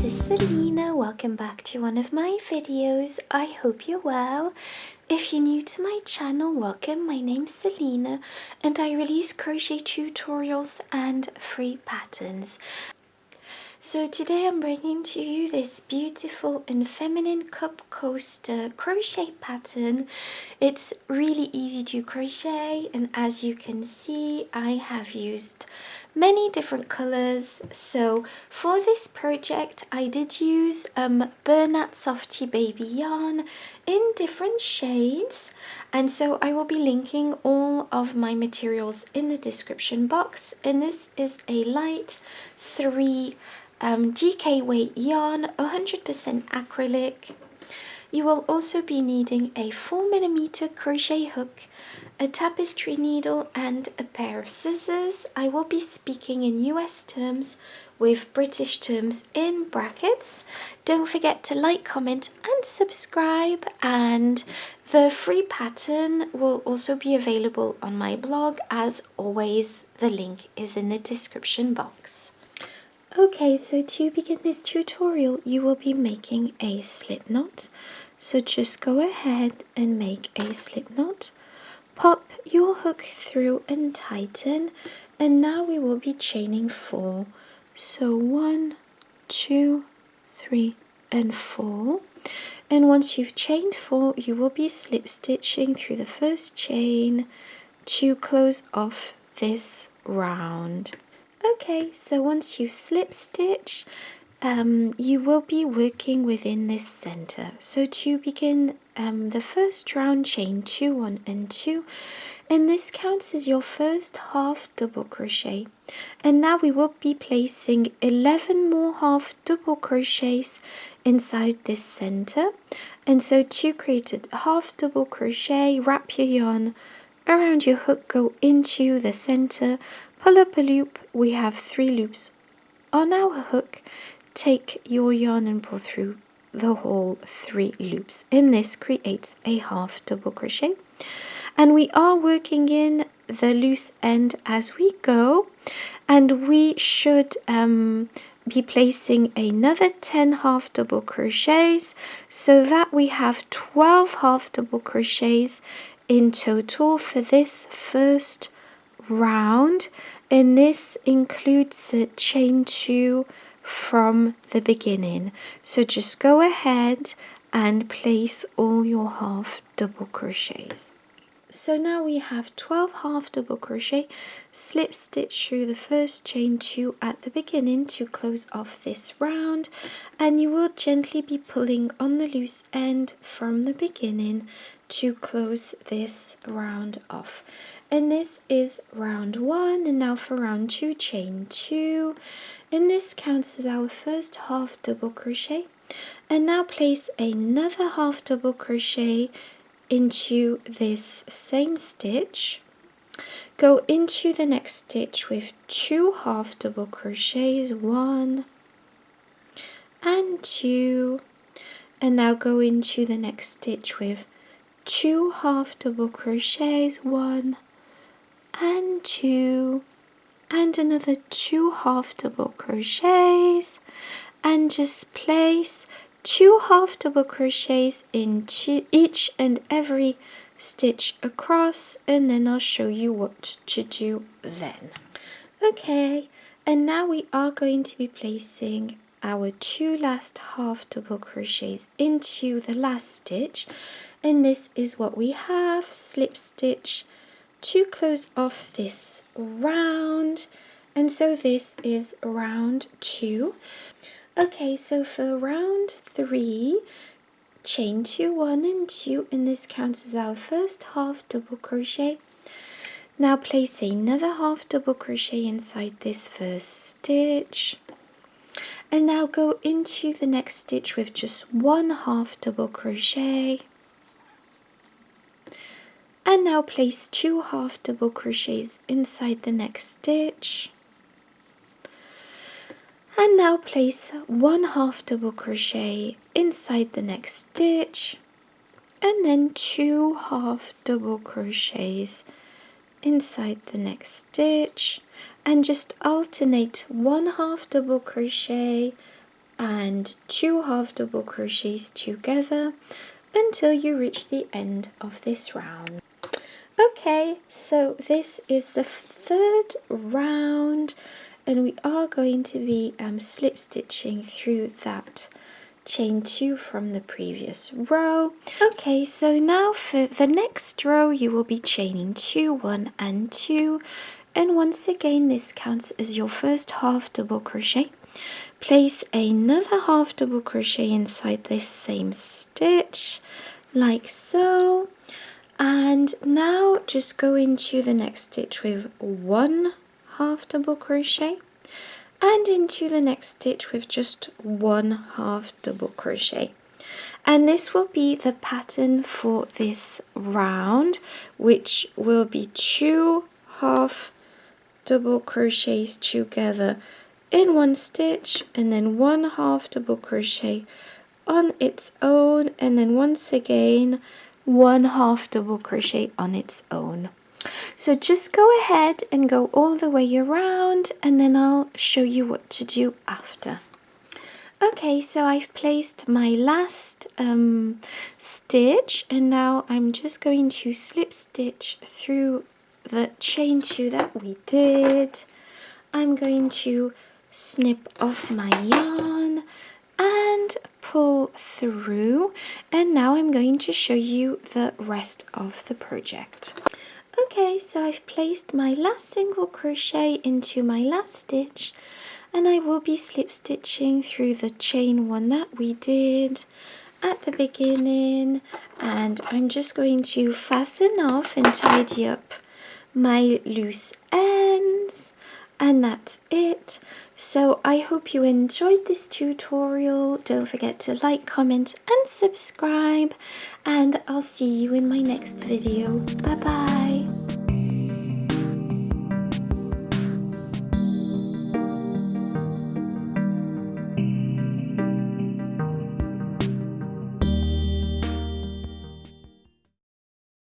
this is Selina. Welcome back to one of my videos. I hope you're well. If you're new to my channel, welcome. My name's Selina and I release crochet tutorials and free patterns. So today I'm bringing to you this beautiful and feminine cup coaster crochet pattern. It's really easy to crochet, and as you can see I have used many different colors. So for this project I did use Bernat Softy Baby yarn in different shades, and so I will be linking all of my materials in the description box. And this is a light 3 DK weight yarn, 100% acrylic. You will also be needing a 4mm crochet hook, a tapestry needle and a pair of scissors. I will be speaking in US terms with British terms in brackets. Don't forget to like, comment and subscribe, and the free pattern will also be available on my blog. As always, the link is in the description box. Okay, so to begin this tutorial you will be making a slip knot. So just go ahead and make a slip knot. Pop your hook through and tighten, and now we will be chaining 4. So 1, 2, 3 and 4. And once you've chained 4, you will be slip stitching through the first chain to close off this round. Okay, so once you've slip stitched, you will be working within this center. So to begin the first round, chain 2, 1 and 2, and this counts as your first half double crochet. And now we will be placing 11 more half double crochets inside this center. And so to create a half double crochet, wrap your yarn around your hook, go into the center, pull up a loop. We have 3 loops on our hook. Take your yarn and pull through the whole 3 loops, and this creates a half double crochet. And we are working in the loose end as we go, and we should be placing another 10 half double crochets, so that we have 12 half double crochets in total for this first round. And this includes a chain 2 from the beginning. So just go ahead and place all your half double crochets. So now we have 12 half double crochet, slip stitch through the first chain 2 at the beginning to close off this round, and you will gently be pulling on the loose end from the beginning to close this round off. And this is round 1, and now for round 2, chain 2, and this counts as our first half double crochet. And now place another half double crochet into this same stitch, go into the next stitch with 2 half double crochets, 1 and 2, and now go into the next stitch with 2 half double crochets, 1 and 2, and another 2 half double crochets, and just place 2 half double crochets into each and every stitch across, and then I'll show you what to do then. Okay, and now we are going to be placing our 2 last half double crochets into the last stitch, and this is what we have. Slip stitch to close off this round, and so this is round 2. Okay, so for round 3, chain 2, 1 and 2, and this counts as our first half double crochet. Now place another half double crochet inside this first stitch, and now go into the next stitch with just 1 half double crochet, and now place 2 half double crochets inside the next stitch, and now place 1 half double crochet inside the next stitch, and then 2 half double crochets inside the next stitch, and just alternate 1 half double crochet and 2 half double crochets together until you reach the end of this round. Okay, so this is the 3rd round, and we are going to be slip stitching through that chain 2 from the previous row. Okay, so now for the next row you will be chaining 2, 1 and 2, and once again this counts as your first half double crochet. Place another half double crochet inside this same stitch like so, and now just go into the next stitch with 1 half double crochet and into the next stitch with just 1 half double crochet. And this will be the pattern for this round, which will be 2 half double crochets together in one stitch, and then 1 half double crochet on its own, and then once again 1 half double crochet on its own. So just go ahead and go all the way around, and then I'll show you what to do after. Okay, so I've placed my last stitch, and now I'm just going to slip stitch through the chain 2 that we did. I'm going to snip off my yarn and pull through, and now I'm going to show you the rest of the project. Okay, so I've placed my last single crochet into my last stitch, and I will be slip stitching through the chain 1 that we did at the beginning, and I'm just going to fasten off and tidy up my loose ends, and that's it. So I hope you enjoyed this tutorial. Don't forget to like, comment and subscribe, and I'll see you in my next video. Bye bye.